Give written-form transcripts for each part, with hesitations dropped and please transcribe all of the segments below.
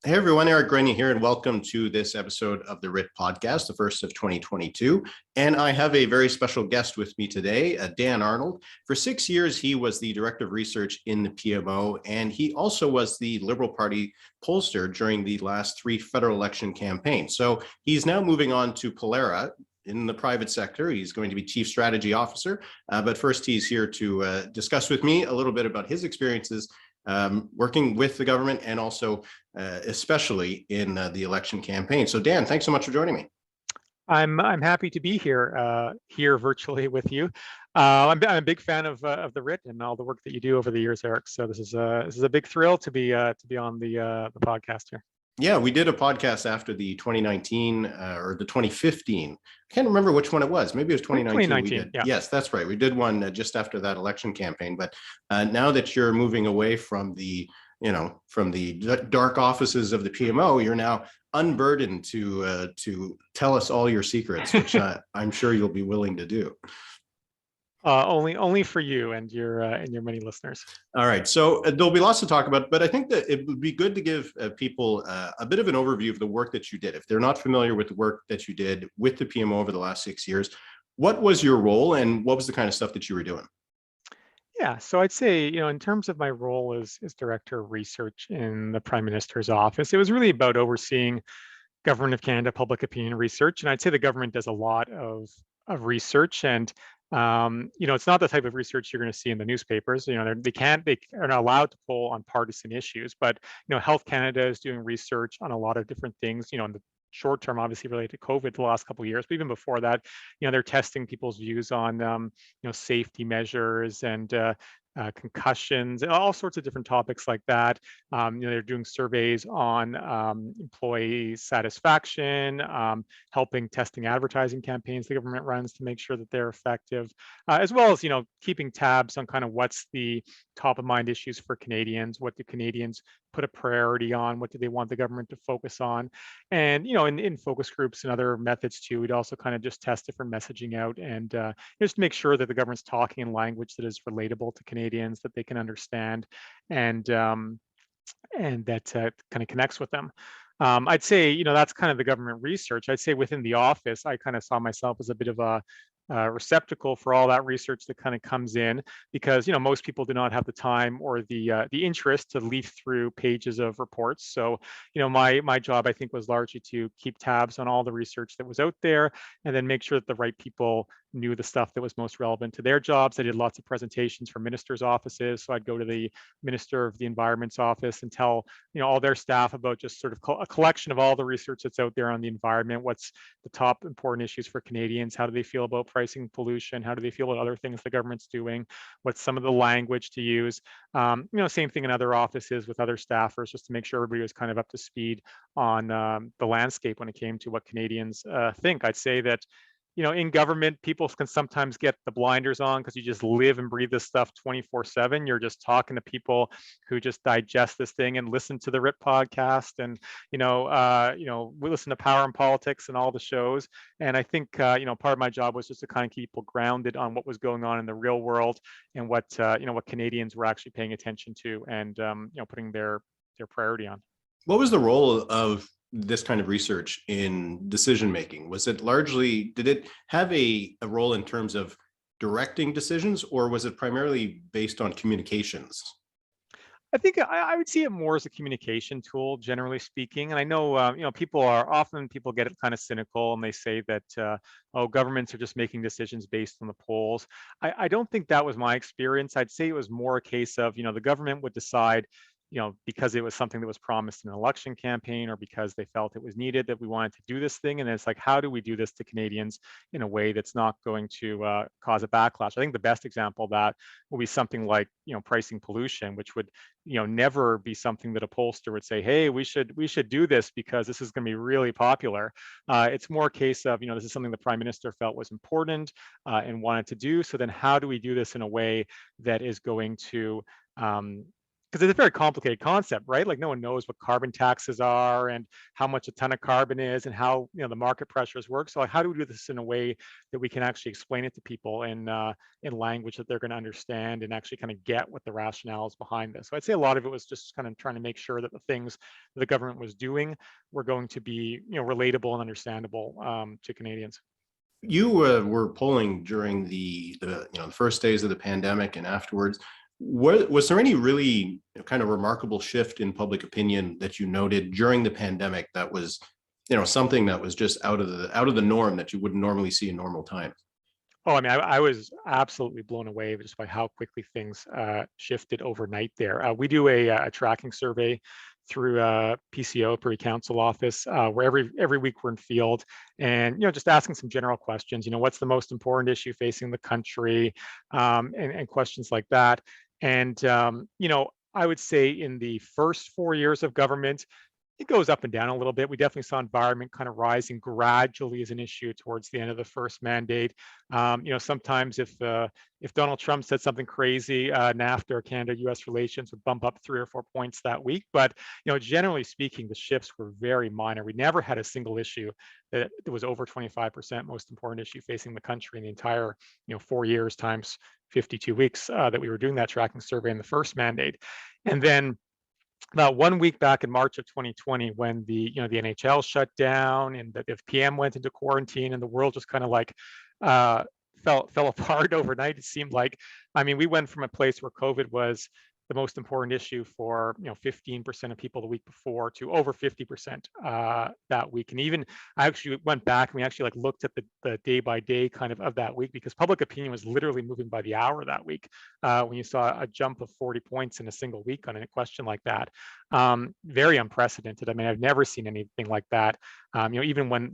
Hey everyone, Eric Grenier here, and welcome to this episode of the Writ podcast, the first of 2022. And I have a very special guest with me today, Dan Arnold. For 6 years, he was the director of research in the PMO, and he also was the Liberal Party pollster during the last three federal election campaigns. So he's now moving on to Pollara in the private sector. He's going to be chief strategy officer. But first, he's here to discuss with me a little bit about his experiences working with the government and also especially in the election campaign. So Dan, thanks so much for joining me. I'm happy to be here virtually with you. I'm a big fan of the Writ and all the work that you do over the years, Eric. So this is a big thrill to be on the podcast here. Yeah, we did a podcast after the 2019 or the 2015. I can't remember which one it was. Maybe it was 2019. 2019, we did. Yeah. Yes, that's right. We did one just after that election campaign. But now that you're moving away from the dark offices of the PMO, you're now unburdened to tell us all your secrets, which I'm sure you'll be willing to do. Only for you and your many listeners. All right, so there'll be lots to talk about, but I think that it would be good to give people a bit of an overview of the work that you did. If they're not familiar with the work that you did with the PMO over the last 6 years, what was your role and what was the kind of stuff that you were doing? Yeah, so I'd say, in terms of my role as director of research in the Prime Minister's office, it was really about overseeing Government of Canada public opinion research. And I'd say the government does a lot of research, and it's not the type of research you're going to see in the newspapers. They are not allowed to poll on partisan issues, but Health Canada is doing research on a lot of different things. In the short term, obviously related to COVID the last couple of years, but even before that, they're testing people's views on safety measures and concussions, and all sorts of different topics like that. They're doing surveys on employee satisfaction, helping testing advertising campaigns the government runs to make sure that they're effective, as well as keeping tabs on kind of what's the top of mind issues for Canadians. What do Canadians put a priority on? What do they want the government to focus on? And in focus groups and other methods too, we'd also kind of just test different messaging out and just make sure that the government's talking in language that is relatable to Canadians, that they can understand, and that kind of connects with them. I'd say, that's kind of the government research. I'd say within the office, I kind of saw myself as a bit of a receptacle for all that research that kind of comes in, because most people do not have the time or the interest to leaf through pages of reports. So my job, I think, was largely to keep tabs on all the research that was out there, and then make sure that the right people knew the stuff that was most relevant to their jobs. I did lots of presentations for ministers' offices, so I'd go to the Minister of the Environment's office and tell all their staff about just sort of a collection of all the research that's out there on the environment. What's the top important issues for Canadians? How do they feel about pricing pollution? How do they feel about other things the government's doing? What's some of the language to use? Same thing in other offices with other staffers, just to make sure everybody was kind of up to speed on the landscape when it came to what Canadians think. I'd say that in government, people can sometimes get the blinders on because you just live and breathe this stuff 24/7. You're just talking to people who just digest this thing and listen to the Writ podcast, and we listen to Power and Politics and all the shows. And I think part of my job was just to kind of keep people grounded on what was going on in the real world, and what Canadians were actually paying attention to, and putting their priority on. What was the role of this kind of research in decision making? Was it largely, did it have a role in terms of directing decisions, or was it primarily based on communications? I think I would see it more as a communication tool, generally speaking. And I know, people get it kind of cynical, and they say that, governments are just making decisions based on the polls. I don't think that was my experience. I'd say it was more a case of, the government would decide, because it was something that was promised in an election campaign, or because they felt it was needed, that we wanted to do this thing. And it's like, how do we do this to Canadians in a way that's not going to cause a backlash? I think the best example of that will be something like, pricing pollution, which would, never be something that a pollster would say, hey, we should do this because this is going to be really popular. It's more a case of, this is something the Prime Minister felt was important and wanted to do. So then how do we do this in a way that is going to because it's a very complicated concept, right? Like no one knows what carbon taxes are and how much a ton of carbon is and how the market pressures work. So like, how do we do this in a way that we can actually explain it to people in language that they're going to understand and actually kind of get what the rationale is behind this? So I'd say a lot of it was just kind of trying to make sure that the things that the government was doing were going to be relatable and understandable to Canadians. You were polling during the first days of the pandemic and afterwards. Was there any really kind of remarkable shift in public opinion that you noted during the pandemic that was something that was just out of the norm that you wouldn't normally see in normal times? Oh, I mean, I was absolutely blown away just by how quickly things shifted overnight there. We do a tracking survey through PCO, Privy Council Office, where every week we're in field and just asking some general questions. What's the most important issue facing the country, and questions like that. And I would say in the first 4 years of government, it goes up and down a little bit. We definitely saw environment kind of rising gradually as an issue towards the end of the first mandate. Sometimes if Donald Trump said something crazy, NAFTA or Canada-U.S. relations would bump up 3 or 4 points that week. But generally speaking, the shifts were very minor. We never had a single issue that was over 25% most important issue facing the country in the entire 4 years times 52 weeks that we were doing that tracking survey in the first mandate. And then about 1 week back in March of 2020, when the NHL shut down and the PM went into quarantine and the world just kind of like fell apart overnight. It seemed like, I mean, we went from a place where COVID was the most important issue for 15% of people the week before to over 50% that week. And even I actually went back and we actually like looked at the day by day kind of that week, because public opinion was literally moving by the hour that week when you saw a jump of 40 points in a single week on a question like that. Very unprecedented. I mean, I've never seen anything like that. Even when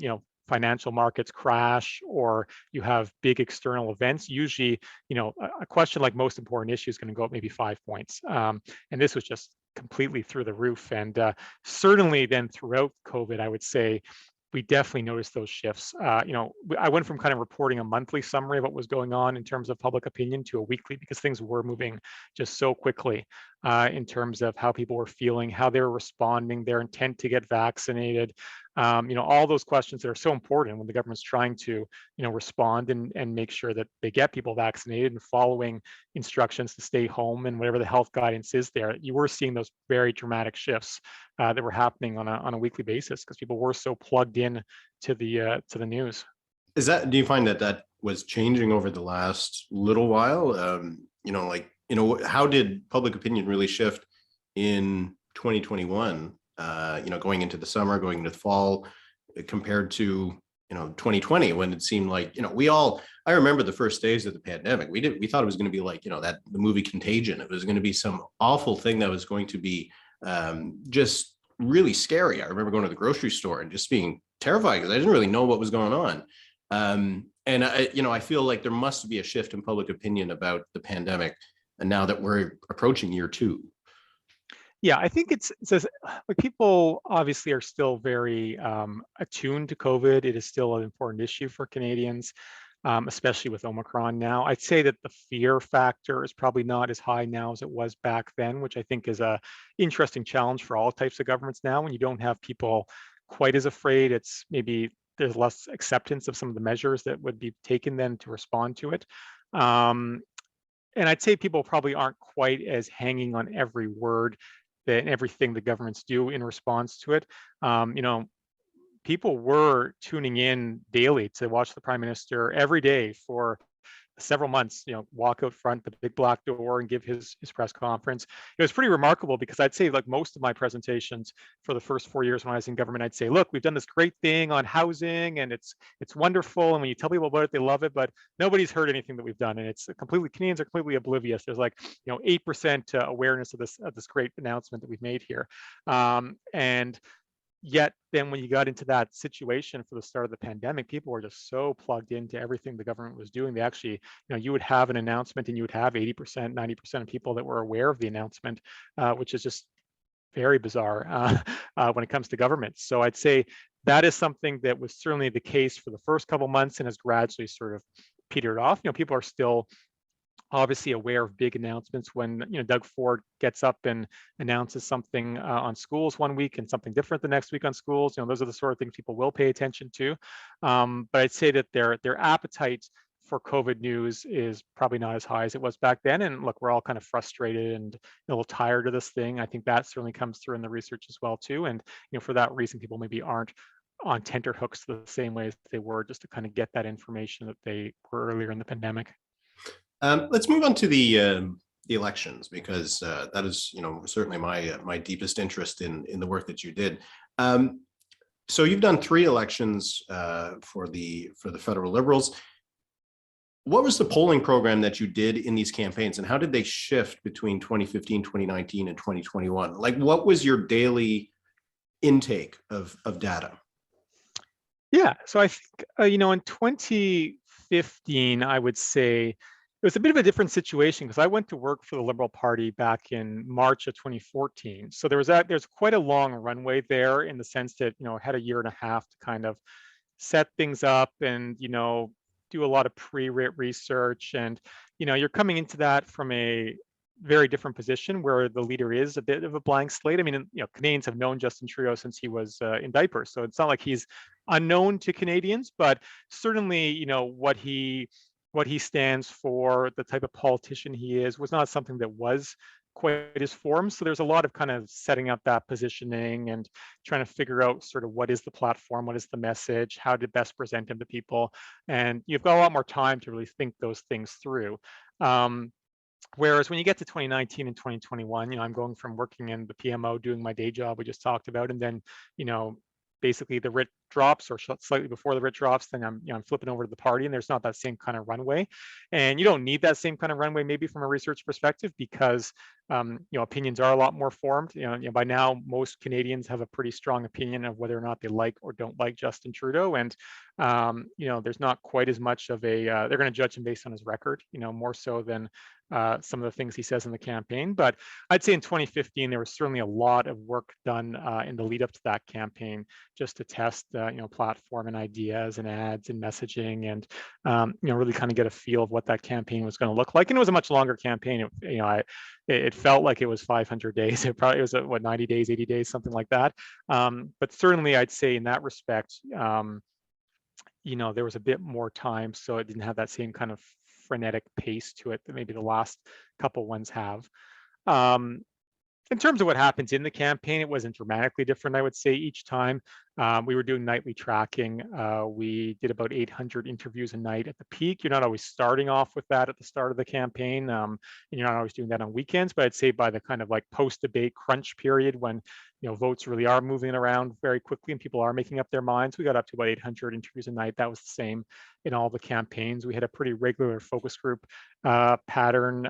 financial markets crash or you have big external events, usually a question like most important issue is going to go up maybe 5 points, and this was just completely through the roof. And certainly then throughout COVID, I would say we definitely noticed those shifts. I went from kind of reporting a monthly summary of what was going on in terms of public opinion to a weekly, because things were moving just so quickly in terms of how people were feeling, how they were responding, their intent to get vaccinated. All those questions that are so important when the government's trying to, respond and make sure that they get people vaccinated and following instructions to stay home and whatever the health guidance is there. You were seeing those very dramatic shifts that were happening on a weekly basis because people were so plugged in to the news. Do you find that was changing over the last little while? How did public opinion really shift in 2021? Going into the summer, going into the fall, compared to 2020, when it seemed like I remember the first days of the pandemic. We thought it was going to be like that the movie Contagion. It was going to be some awful thing that was going to be just really scary. I remember going to the grocery store and just being terrified because I didn't really know what was going on. And I feel like there must be a shift in public opinion about the pandemic, and now that we're approaching year 2. Yeah, I think it's like people obviously are still very attuned to COVID. It is still an important issue for Canadians, especially with Omicron now. I'd say that the fear factor is probably not as high now as it was back then, which I think is a interesting challenge for all types of governments now. When you don't have people quite as afraid, it's maybe there's less acceptance of some of the measures that would be taken then to respond to it. And I'd say people probably aren't quite as hanging on every word and everything the governments do in response to it. People were tuning in daily to watch the Prime Minister every day for several months, walk out front, the big black door, and give his press conference. It was pretty remarkable because I'd say like most of my presentations for the first 4 years when I was in government, I'd say, look, we've done this great thing on housing and it's wonderful. And when you tell people about it, they love it, but nobody's heard anything that we've done. And it's Canadians are completely oblivious. There's like, 8% awareness of this great announcement that we've made here. And yet then when you got into that situation for the start of the pandemic, people were just so plugged into everything the government was doing. They actually, you would have an announcement and you would have 80%, 90% of people that were aware of the announcement, which is just very bizarre when it comes to government. So I'd say that is something that was certainly the case for the first couple months and has gradually sort of petered off. People are still obviously aware of big announcements when Doug Ford gets up and announces something on schools one week and something different the next week on schools. Those are the sort of things people will pay attention to. But I'd say that their appetite for COVID news is probably not as high as it was back then. And look, we're all kind of frustrated and a little tired of this thing. I think that certainly comes through in the research as well too. And for that reason, people maybe aren't on tenterhooks the same way as they were just to kind of get that information that they were earlier in the pandemic. Let's move on to the elections, because that is, certainly my deepest interest in the work that you did. So you've done 3 elections for the federal Liberals. What was the polling program that you did in these campaigns, and how did they shift between 2015, 2019, and 2021? Like, what was your daily intake of data? Yeah, so I think, in 2015, I would say it was a bit of a different situation because I went to work for the Liberal Party back in March of 2014. So there's quite a long runway there in the sense that, I had a year and a half to kind of set things up and, do a lot of pre-writ research. And, you're coming into that from a very different position where the leader is a bit of a blank slate. I mean, Canadians have known Justin Trudeau since he was in diapers. So it's not like he's unknown to Canadians, but certainly, what he stands for, the type of politician he is, was not something that was quite as formed. So there's a lot of kind of setting up that positioning and trying to figure out sort of what is the platform, what is the message, how to best present him to people. And you've got a lot more time to really think those things through. Whereas when you get to 2019 and 2021, I'm going from working in the PMO, doing my day job we just talked about, and then, basically the writ drops or slightly before the writ drops, then I'm flipping over to the party, and there's not that same kind of runway. And you don't need that same kind of runway maybe from a research perspective because opinions are a lot more formed. By now most Canadians have a pretty strong opinion of whether or not they like or don't like Justin Trudeau, and there's not quite as much of a they're going to judge him based on his record, more so than some of the things he says in the campaign. But I'd say in 2015 there was certainly a lot of work done in the lead up to that campaign, just to test platform and ideas and ads and messaging, and really kind of get a feel of what that campaign was going to look like. And it was a much longer campaign. It felt like it was 500 days. It probably was 90 days, 80 days, something like that. But certainly I'd say in that respect, there was a bit more time, so it didn't have that same kind of frenetic pace to it that maybe the last couple ones have. In terms of what happens in the campaign, it wasn't dramatically different, I would say, each time. We were doing nightly tracking. We did about 800 interviews a night at the peak. You're not always starting off with that at the start of the campaign, and you're not always doing that on weekends, but I'd say by the kind of like post-debate crunch period when votes really are moving around very quickly and people are making up their minds, we got up to about 800 interviews a night. That was the same in all the campaigns. We had a pretty regular focus group pattern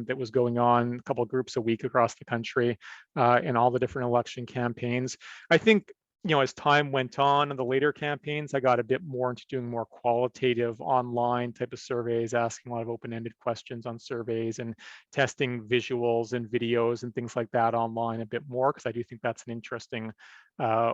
that was going on, a couple of groups a week across the country in all the different election campaigns. I think as time went on in the later campaigns, I got a bit more into doing more qualitative online type of surveys, asking a lot of open-ended questions on surveys and testing visuals and videos and things like that online a bit more, because I do think that's an interesting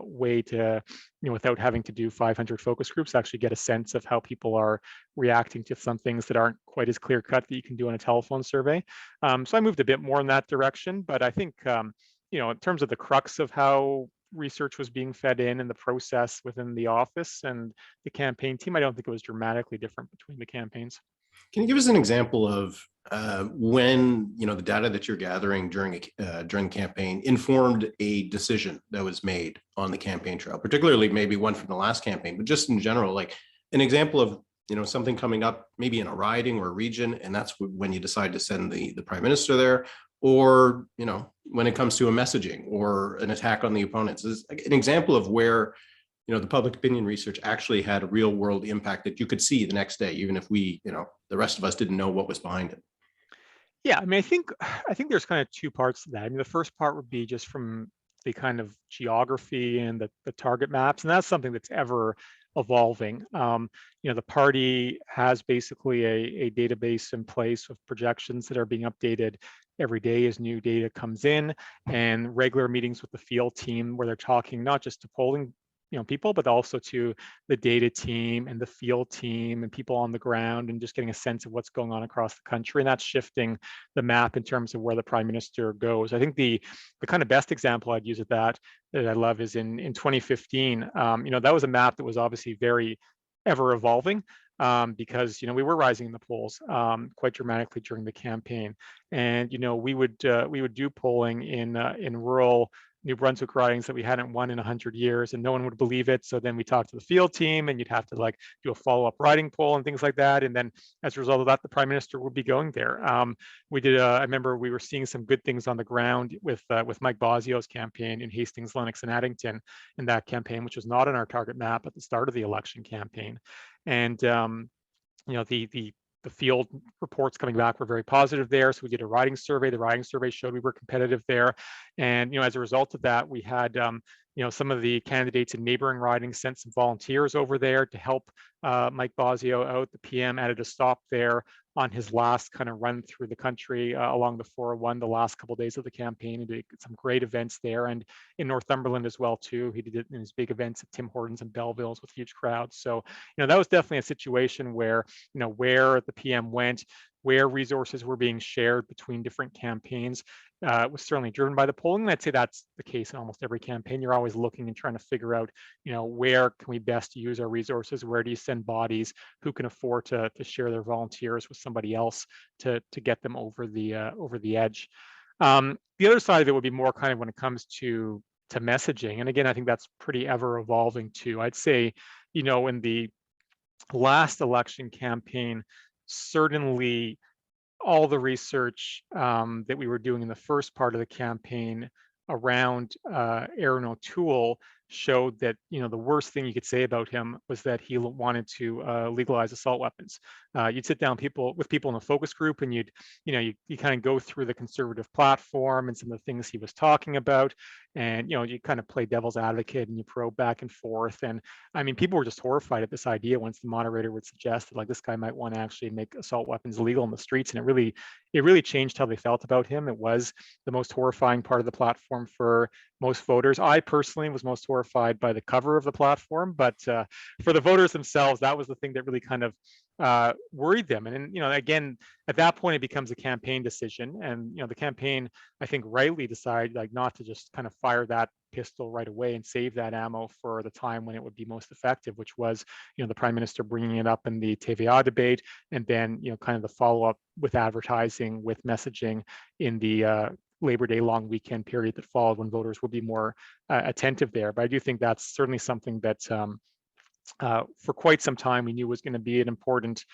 way to, without having to do 500 focus groups, actually get a sense of how people are reacting to some things that aren't quite as clear cut that you can do on a telephone survey. So I moved a bit more in that direction, but I think, in terms of the crux of how research was being fed in and the process within the office and the campaign team, I don't think it was dramatically different between the campaigns. Can you give us an example of when the data that you're gathering during the campaign informed a decision that was made on the campaign trail, particularly maybe one from the last campaign, but just in general, like an example of something coming up maybe in a riding or a region, and that's when you decide to send the prime minister there, or when it comes to a messaging or an attack on the opponents. Is an example of where the public opinion research actually had a real world impact that you could see the next day, even if we the rest of us didn't know what was behind it. Yeah, I mean, I think there's kind of two parts to that. I mean, the first part would be just from the kind of geography and the target maps, and that's something that's ever evolving. The party has basically a database in place with projections that are being updated every day as new data comes in, and regular meetings with the field team where they're talking not just to polling people, but also to the data team and the field team and people on the ground, and just getting a sense of what's going on across the country. And that's shifting the map in terms of where the prime minister goes. I think the kind of best example I'd use of that I love is in 2015. That was a map that was obviously very ever evolving, because we were rising in the polls quite dramatically during the campaign, and we would do polling in rural New Brunswick ridings that we hadn't won in 100 years, and no one would believe it. So then we talked to the field team, and you'd have to like do a follow-up riding poll and things like that. And then as a result of that, the prime minister would be going there. We did. I remember we were seeing some good things on the ground with Mike Bosio's campaign in Hastings, Lennox, and Addington in that campaign, which was not on our target map at the start of the election campaign. And the field reports coming back were very positive there. So we did a riding survey. The riding survey showed we were competitive there. And, as a result of that, we had, some of the candidates in neighboring ridings sent some volunteers over there to help Mike Bosio out. The PM added a stop there on his last kind of run through the country along the 401 the last couple of days of the campaign, and did some great events there, and in Northumberland as well too. He did it in his big events at Tim Hortons and Belleville's with huge crowds. So that was definitely a situation where where the PM went, where resources were being shared between different campaigns was certainly driven by the polling. And I'd say that's the case in almost every campaign. You're always looking and trying to figure out, where can we best use our resources? Where do you send bodies? Who can afford to share their volunteers with somebody else to get them over the edge? The other side of it would be more kind of when it comes to messaging. And again, I think that's pretty ever evolving too. I'd say, in the last election campaign, certainly all the research that we were doing in the first part of the campaign around Aaron O'Toole showed that the worst thing you could say about him was that he wanted to legalize assault weapons. You'd sit down with people in a focus group, and you kind of go through the conservative platform and some of the things he was talking about, and you kind of play devil's advocate and you probe back and forth. And I mean, people were just horrified at this idea once the moderator would suggest that like this guy might want to actually make assault weapons legal in the streets, and it really changed how they felt about him. It was the most horrifying part of the platform for most voters. I personally was most horrified by the cover of the platform, but for the voters themselves, that was the thing that really kind of worried them. And again, at that point, it becomes a campaign decision, and the campaign, I think, rightly decided like not to just kind of fire that pistol right away and save that ammo for the time when it would be most effective, which was the prime minister bringing it up in the TVA debate, and then kind of the follow-up with advertising, with messaging in the Labor Day long weekend period that followed, when voters would be more attentive there. But I do think that's certainly something that for quite some time we knew was going to be an important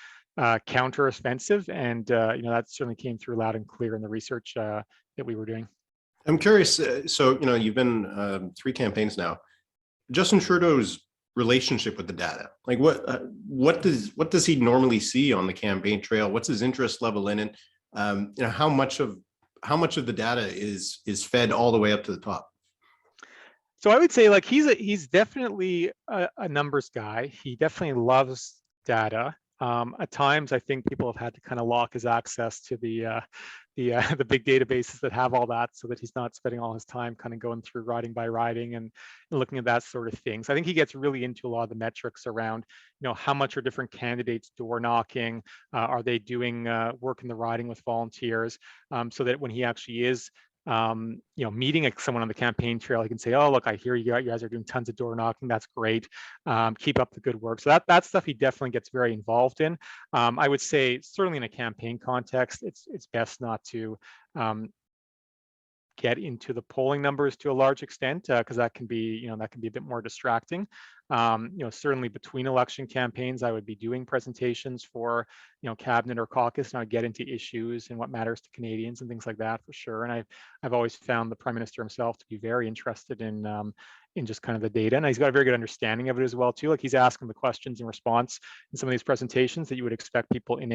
counter-offensive, and that certainly came through loud and clear in the research that we were doing. I'm curious. So you've been 3 campaigns now. Justin Trudeau's relationship with the data, like what does he normally see on the campaign trail? What's his interest level in it? How much of the data is fed all the way up to the top? So I would say like he's definitely a numbers guy. He definitely loves data. At times, I think people have had to kind of lock his access to the big databases that have all that, so that he's not spending all his time kind of going through riding by riding and looking at that sort of thing. So I think he gets really into a lot of the metrics around, how much are different candidates door knocking? Are they doing work in the riding with volunteers? So that when he actually is meeting like someone on the campaign trail, he can say, "Oh, look, I hear you guys are doing tons of door knocking. That's great. Keep up the good work." So that stuff he definitely gets very involved in. I would say certainly in a campaign context, it's best not to get into the polling numbers to a large extent, because that can be a bit more distracting. Certainly between election campaigns, I would be doing presentations for cabinet or caucus, and I'd get into issues and what matters to Canadians and things like that for sure. And I've always found the prime minister himself to be very interested in just kind of the data, and he's got a very good understanding of it as well too. Like he's asking the questions in response in some of these presentations that you would expect people in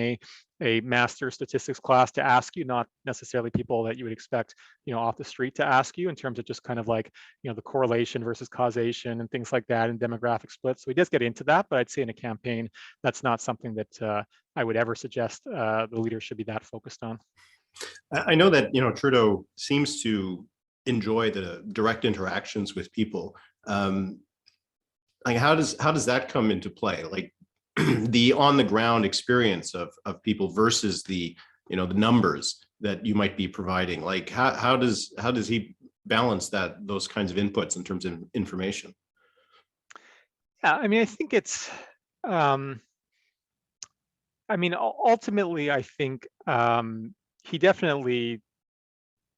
a master statistics class to ask you, not necessarily people that you would expect off the street to ask you, in terms of just kind of like the correlation versus causation and things like that, and demographic splits. So he does get into that, but I'd say in a campaign, that's not something that I would ever suggest the leader should be that focused on. I know that Trudeau seems to enjoy the direct interactions with people. like how does that come into play? Like the on the ground experience of people versus the the numbers that you might be providing. Like how does he balance those kinds of inputs in terms of information? Yeah, I mean, I think it's, um, I mean, ultimately, I think he definitely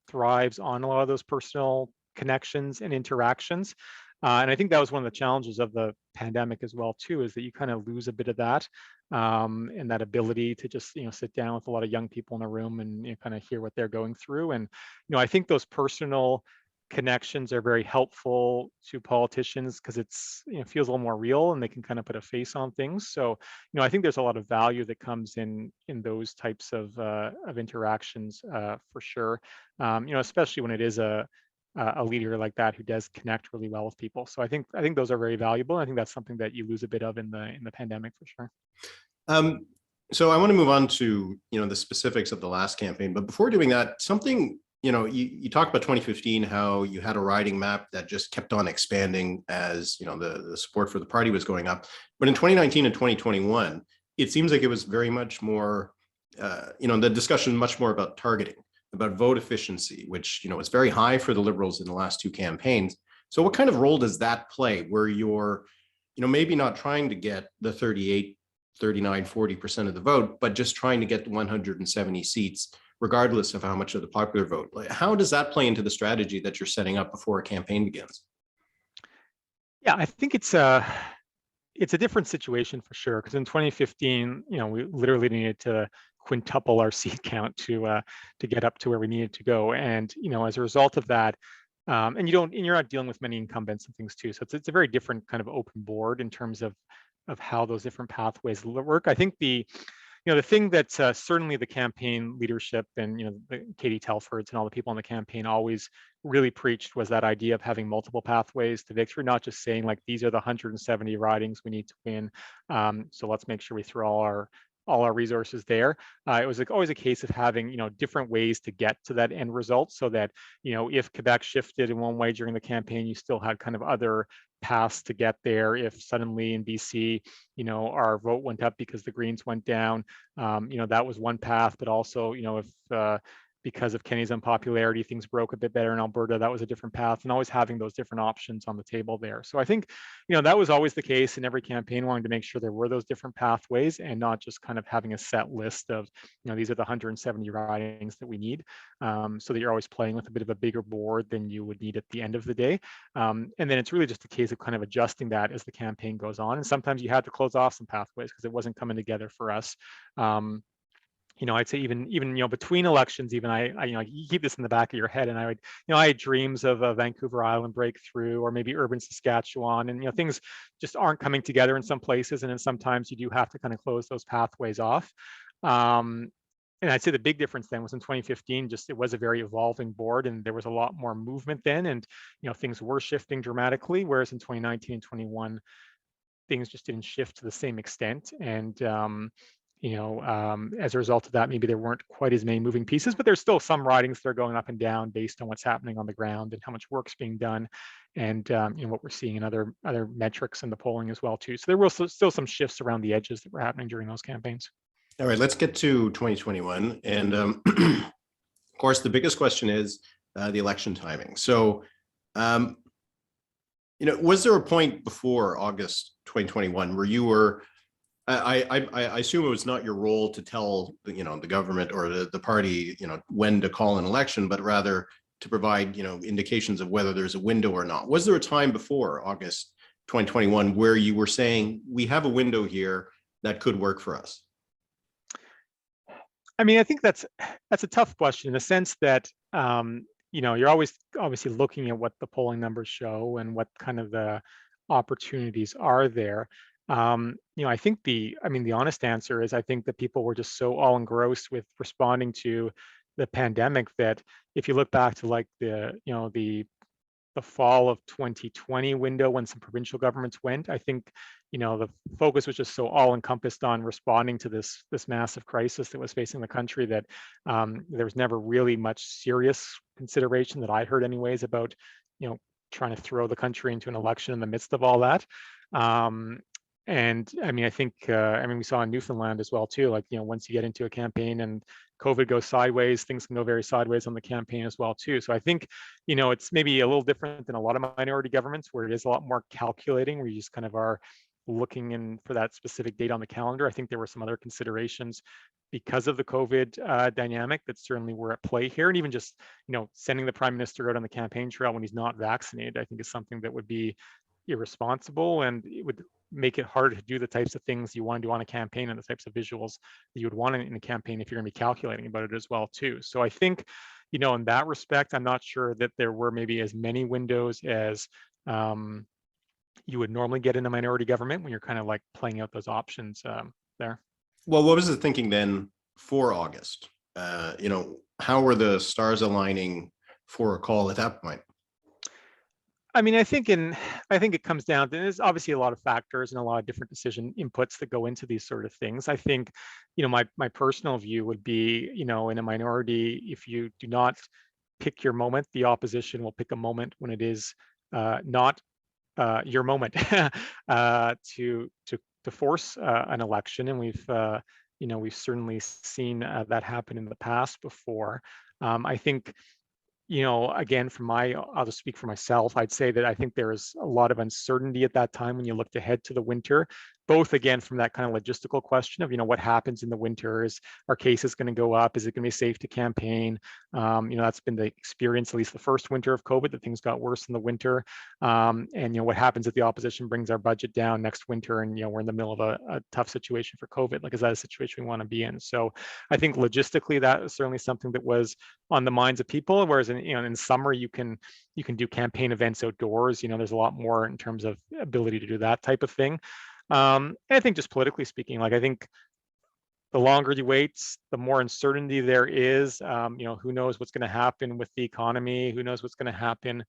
thrives on a lot of those personal connections and interactions. And I think that was one of the challenges of the pandemic as well, too, is that you kind of lose a bit of that, and that ability to just sit down with a lot of young people in a room and kind of hear what they're going through. And I think those personal connections are very helpful to politicians because it's feels a little more real and they can kind of put a face on things. So I think there's a lot of value that comes in those types of interactions, for sure. Especially when it is a leader like that who does connect really well with people. So I think those are very valuable. I think that's something that you lose a bit of in the pandemic for sure. Um, so I want to move on to the specifics of the last campaign, but before doing that, something you talked about 2015, how you had a riding map that just kept on expanding as the support for the party was going up. But in 2019 and 2021, it seems like it was very much more, the discussion much more about targeting, about vote efficiency, which is very high for the Liberals in the last two campaigns. So what kind of role does that play where you're maybe not trying to get the 38, 39, 40% of the vote, but just trying to get the 170 seats, regardless of how much of the popular vote? Like, how does that play into the strategy that you're setting up before a campaign begins? Yeah, I think it's a different situation for sure. Because in 2015, we literally needed to quintuple our seat count to get up to where we needed to go. And as a result of that, and you're not dealing with many incumbents and things too. So it's a very different kind of open board in terms of how those different pathways work. I think the thing that certainly the campaign leadership and the Katie Telfords and all the people on the campaign always really preached was that idea of having multiple pathways to victory, not just saying like these are the 170 ridings we need to win. So let's make sure we throw all our resources there. It was like always a case of having different ways to get to that end result, so that if Quebec shifted in one way during the campaign, you still had kind of other paths to get there. If suddenly in BC, our vote went up because the Greens went down, that was one path. But also, if because of Kenny's unpopularity, things broke a bit better in Alberta, that was a different path, and always having those different options on the table there. So I think, that was always the case in every campaign, wanting to make sure there were those different pathways and not just kind of having a set list of, these are the 170 ridings that we need, so that you're always playing with a bit of a bigger board than you would need at the end of the day. And then it's really just a case of kind of adjusting that as the campaign goes on. And sometimes you had to close off some pathways because it wasn't coming together for us. I'd say even between elections, even I you keep this in the back of your head, and I would I had dreams of a Vancouver Island breakthrough or maybe urban Saskatchewan, and things just aren't coming together in some places, and then sometimes you do have to kind of close those pathways off. And I'd say the big difference then was in 2015, just it was a very evolving board and there was a lot more movement then, and things were shifting dramatically, whereas in 2019 and 21 things just didn't shift to the same extent. And as a result of that, maybe there weren't quite as many moving pieces, but there's still some ridings that are going up and down based on what's happening on the ground and how much work's being done, and what we're seeing in other metrics in the polling as well too. So there were still some shifts around the edges that were happening during those campaigns. All right, let's get to 2021. And of course, the biggest question is the election timing. So, was there a point before August 2021 where you were, I assume it was not your role to tell the government or the party when to call an election, but rather to provide indications of whether there's a window or not. Was there a time before August 2021 where you were saying we have a window here that could work for us? I mean, I think that's a tough question in the sense that you're always obviously looking at what the polling numbers show and what kind of the opportunities are there. I think the honest answer is I think that people were just so all engrossed with responding to the pandemic that if you look back to like the fall of 2020 window when some provincial governments went, I think the focus was just so all encompassed on responding to this massive crisis that was facing the country that there was never really much serious consideration that I heard anyways about trying to throw the country into an election in the midst of all that. And I mean, I think, we saw in Newfoundland as well too, like, once you get into a campaign and COVID goes sideways, things can go very sideways on the campaign as well too. So I think, it's maybe a little different than a lot of minority governments where it is a lot more calculating, where you just kind of are looking in for that specific date on the calendar. I think there were some other considerations because of the COVID dynamic that certainly were at play here. And even just, sending the prime minister out on the campaign trail when he's not vaccinated, I think is something that would be irresponsible, and it would make it harder to do the types of things you want to do on a campaign and the types of visuals that you would want in a campaign if you're going to be calculating about it as well too. So I think, in that respect, I'm not sure that there were maybe as many windows as you would normally get in a minority government when you're kind of like playing out those options there. Well, what was the thinking then for August? How were the stars aligning for a call at that point? I mean, I think it comes down to, there's obviously a lot of factors and a lot of different decision inputs that go into these sort of things. I think, my personal view would be, in a minority, if you do not pick your moment, the opposition will pick a moment when it is not your moment to force an election, and we've certainly seen that happen in the past before. I think, again, I'll just speak for myself. I'd say that I think there is a lot of uncertainty at that time when you looked ahead to the winter, both again from that kind of logistical question of, what happens in the winter. Is our cases going to go up? Is it going to be safe to campaign? That's been the experience, at least the first winter of COVID, that things got worse in the winter. And what happens if the opposition brings our budget down next winter and, we're in the middle of a tough situation for COVID? Like, is that a situation we want to be in? So I think logistically, that is certainly something that was on the minds of people. Whereas in summer, you can do campaign events outdoors. There's a lot more in terms of ability to do that type of thing. And I think just politically speaking, like, I think the longer you wait, the more uncertainty there is. Who knows what's going to happen with the economy? Who knows what's going to happen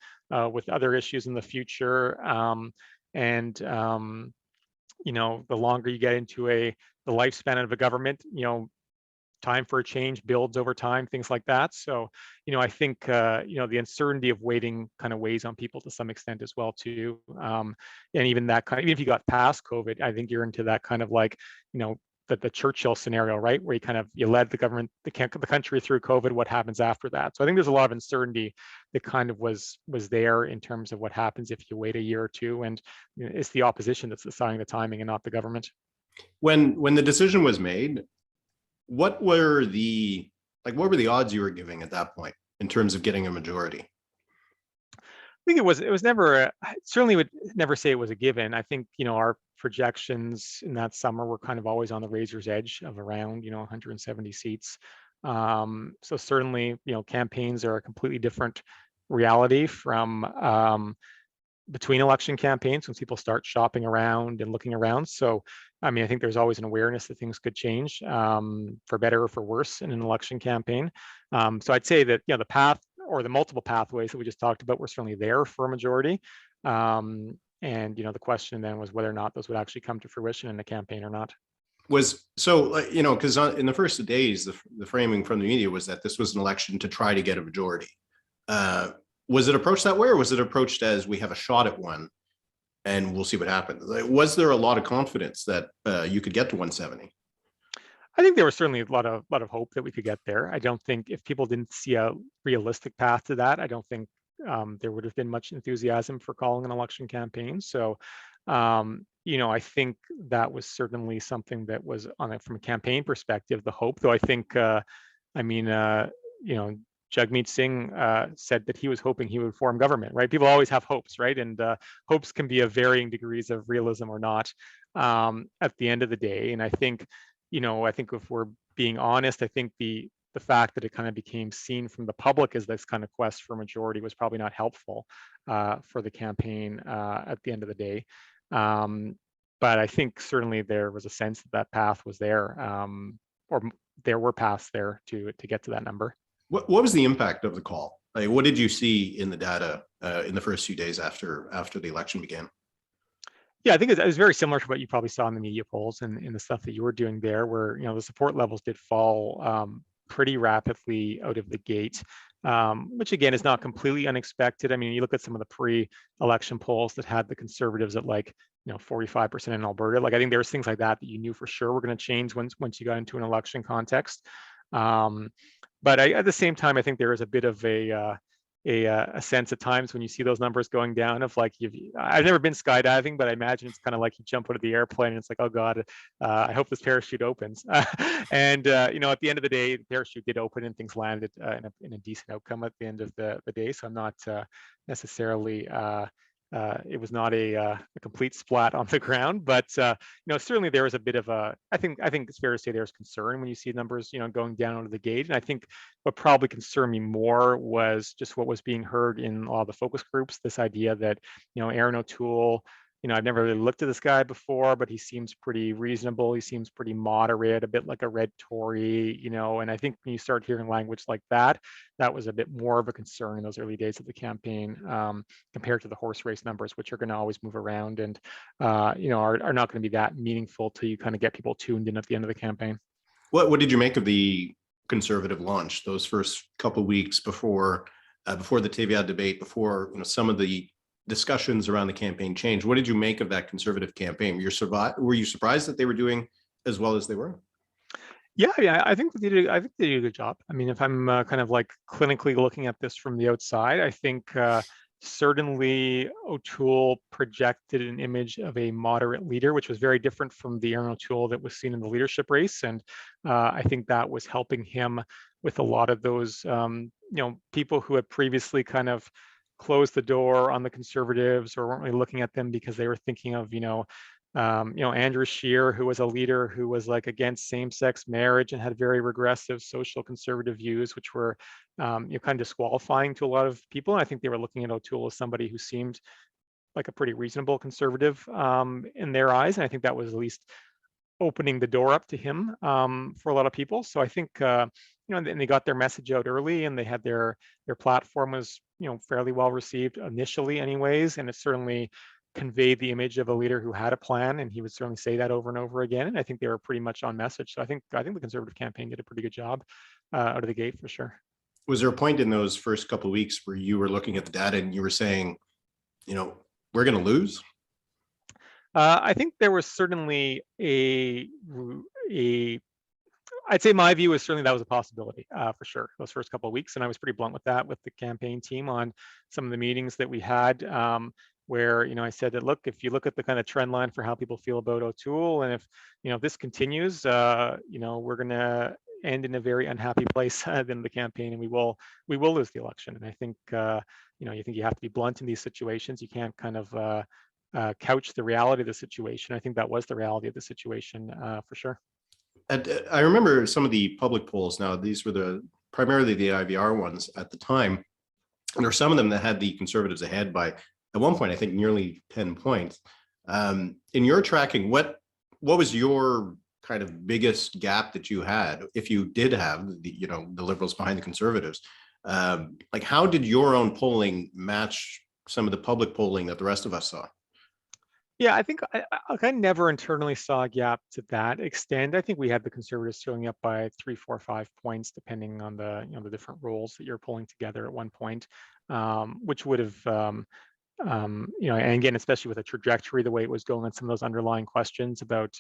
with other issues in the future? And the longer you get into the lifespan of a government, time for a change builds over time, things like that. So, I think, the uncertainty of waiting kind of weighs on people to some extent as well too. And even that kind of, even if you got past COVID, I think you're into that kind of like, the Churchill scenario, right? Where you led the government, the country through COVID, what happens after that? So I think there's a lot of uncertainty that kind of was there in terms of what happens if you wait a year or two. And it's the opposition that's deciding the timing and not the government. When the decision was made, what were the odds you were giving at that point in terms of getting a majority? I think it was never, certainly would never say it was a given. I think, our projections in that summer were kind of always on the razor's edge of around, 170 seats. So certainly, campaigns are a completely different reality from between election campaigns when people start shopping around and looking around. So, I mean, I think there's always an awareness that things could change for better or for worse in an election campaign. So I'd say that, the path or the multiple pathways that we just talked about were certainly there for a majority. And, the question then was whether or not those would actually come to fruition in the campaign or not. Because in the first days, the framing from the media was that this was an election to try to get a majority. Was it approached that way, or was it approached as we have a shot at one and we'll see what happens? Was there a lot of confidence that you could get to 170? I think there was certainly a lot of hope that we could get there. I don't think, if people didn't see a realistic path to that, I don't think there would have been much enthusiasm for calling an election campaign. So, I think that was certainly something that was from a campaign perspective, the hope. Though I think, Jagmeet Singh said that he was hoping he would form government, right? People always have hopes, right? And hopes can be of varying degrees of realism or not at the end of the day. And I think, if we're being honest, I think the fact that it kind of became seen from the public as this kind of quest for majority was probably not helpful for the campaign at the end of the day. But I think certainly there was a sense that path was there, or there were paths there to get to that number. What was the impact of the call? Like, what did you see in the data in the first few days after the election began? Yeah, I think it was very similar to what you probably saw in the media polls and in the stuff that you were doing there, where the support levels did fall pretty rapidly out of the gate. which again is not completely unexpected. I mean, you look at some of the pre-election polls that had the Conservatives at like 45% in Alberta. Like I think there's things like that that you knew for sure were going to change once you got into an election context. But at the same time, I think there is a bit of a sense at times when you see those numbers going down of like I've never been skydiving, but I imagine it's kind of like you jump out of the airplane and it's like, oh God, I hope this parachute opens. And at the end of the day, the parachute did open and things landed in a decent outcome at the end of the day. So I'm not necessarily it was not a complete splat on the ground, but certainly there was a bit of I think it's fair to say there's concern when you see numbers going down out of the gate. And I think what probably concerned me more was just what was being heard in all the focus groups. This idea that Aaron O'Toole, I've never really looked at this guy before, but he seems pretty reasonable. He seems pretty moderate, a bit like a red Tory, and I think when you start hearing language like that, that was a bit more of a concern in those early days of the campaign compared to the horse race numbers, which are going to always move around and, are not going to be that meaningful till you kind of get people tuned in at the end of the campaign. What did you make of the Conservative launch, those first couple of weeks before the TVA debate, before some of the discussions around the campaign changed? What did you make of that Conservative campaign? Were you surprised that they were doing as well as they were? Yeah, I think they did a good job. I mean, if I'm kind of like clinically looking at this from the outside, I think certainly O'Toole projected an image of a moderate leader, which was very different from the Aaron O'Toole that was seen in the leadership race. And I think that was helping him with a lot of those, people who had previously kind of closed the door on the Conservatives or weren't really looking at them because they were thinking of, Andrew Scheer, who was a leader who was like against same-sex marriage and had very regressive social conservative views, which were kind of disqualifying to a lot of people. And I think they were looking at O'Toole as somebody who seemed like a pretty reasonable conservative in their eyes. And I think that was at least opening the door up to him for a lot of people. So I think and they got their message out early, and they had their platform was fairly well received initially, anyways, and it certainly conveyed the image of a leader who had a plan, and he would certainly say that over and over again. And I think they were pretty much on message. So I think the Conservative campaign did a pretty good job out of the gate for sure. Was there a point in those first couple of weeks where you were looking at the data and you were saying, we're going to lose? I think there was certainly I'd say my view is certainly that was a possibility for sure, those first couple of weeks. And I was pretty blunt with that with the campaign team on some of the meetings that we had where, I said that, look, if you look at the kind of trend line for how people feel about O'Toole, and if this continues, we're going to end in a very unhappy place at the end of the campaign, and we will lose the election. And I think, you think you have to be blunt in these situations. You can't kind of couch the reality of the situation. I think that was the reality of the situation for sure. I remember some of the public polls. Now, these were primarily the IVR ones at the time. And there were some of them that had the Conservatives ahead by, at one point, I think nearly 10 points. In your tracking, what was your kind of biggest gap that you had, if you did have the Liberals behind the Conservatives? Like, how did your own polling match some of the public polling that the rest of us saw? Yeah, I think I never internally saw a gap to that extent. I think we had the Conservatives showing up by 3, 4, 5 points, depending on the the different rolls that you're pulling together at one point, which would have and again, especially with the trajectory, the way it was going on some of those underlying questions about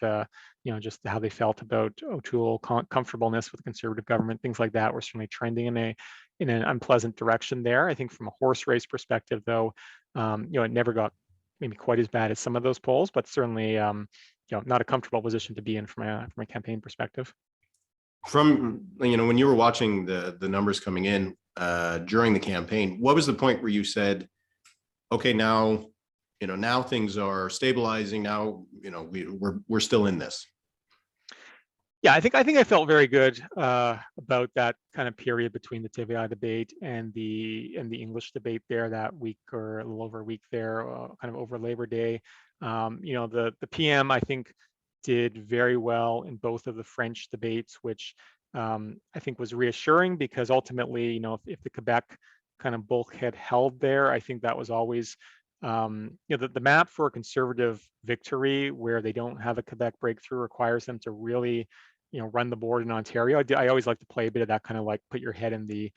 just how they felt about O'Toole, comfortableness with the Conservative government, things like that were certainly trending in an unpleasant direction there. I think from a horse race perspective, though, it never got maybe quite as bad as some of those polls, but certainly not a comfortable position to be in from a campaign perspective. From when you were watching the numbers coming in during the campaign, what was the point where you said, okay, now things are stabilizing, now we're still in this? Yeah, I think I felt very good about that kind of period between the TVA debate and the English debate there, that week or a little over a week there, kind of over Labor Day. The PM, I think, did very well in both of the French debates, which I think was reassuring, because ultimately, if the Quebec kind of bulkhead held there, I think that was always the map for a Conservative victory where they don't have a Quebec breakthrough requires them to really run the board in Ontario. I always like to play a bit of that kind of like put your head in the